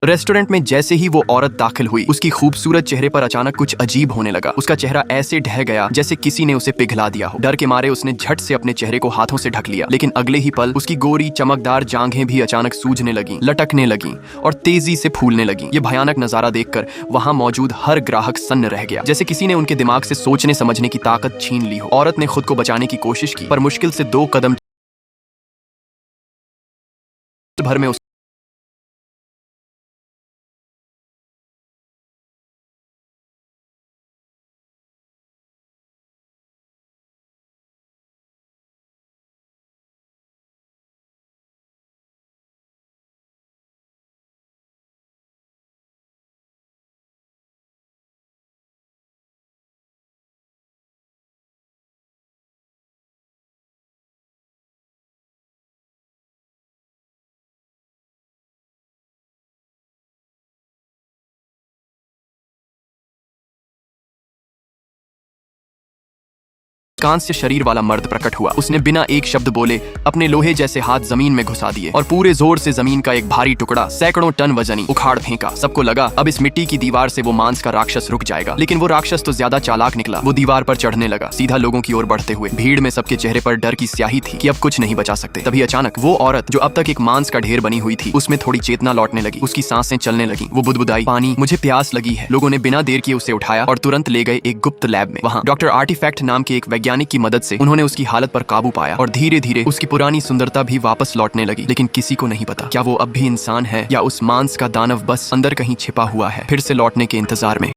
Restaurant में जैसे ही वो औरत दाखिल हुई, उसकी खूबसूरत चेहरे पर अचानक कुछ अजीब होने लगा। उसका चेहरा ऐसे ढह गया जैसे किसी ने उसे पिघला दिया हो। डर के मारे उसने झट से अपने चेहरे को हाथों से ढक लिया, लेकिन अगले ही पल उसकी गोरी चमकदार जांघें भी अचानक सूजने लगी, लटकने लगी और तेजी से फूलने लगी। ये भयानक नजारा देखकर वहां मौजूद हर ग्राहक सन्न रह गया, जैसे किसी ने उनके दिमाग से सोचने समझने की ताकत छीन ली हो। औरत ने खुद को बचाने की कोशिश की, पर मुश्किल से 2 कदम भर में कांस्य से शरीर वाला मर्द प्रकट हुआ। उसने बिना एक शब्द बोले अपने लोहे जैसे हाथ जमीन में घुसा दिए और पूरे जोर से जमीन का एक भारी टुकड़ा सैकड़ों टन वजनी उखाड़ फेंका। सबको लगा अब इस मिट्टी की दीवार से वो मांस का राक्षस रुक जाएगा, लेकिन वो राक्षस तो ज्यादा चालाक निकला। वो दीवार पर चढ़ने लगा, सीधा लोगों की ओर बढ़ते हुए। भीड़ में सबके चेहरे पर डर की स्याही थी कि अब कुछ नहीं बचा सकते। तभी अचानक वो औरत जो अब तक एक मांस का ढेर बनी हुई थी, उसमें थोड़ी चेतना लौटने लगी। उसकी सांसें चलने लगी। वो बुदबुदाई, पानी, मुझे प्यास लगी है। लोगों ने बिना देर किए उसे उठाया और तुरंत ले गए एक गुप्त लैब में। वहाँ डॉक्टर आर्टिफैक्ट नाम के एक वैज्ञानिक की मदद से उन्होंने उसकी हालत पर काबू पाया और धीरे धीरे उसकी पुरानी सुंदरता भी वापस लौटने लगी। लेकिन किसी को नहीं पता क्या वो अब भी इंसान है या उस मांस का दानव बस अंदर कहीं छिपा हुआ है, फिर से लौटने के इंतजार में।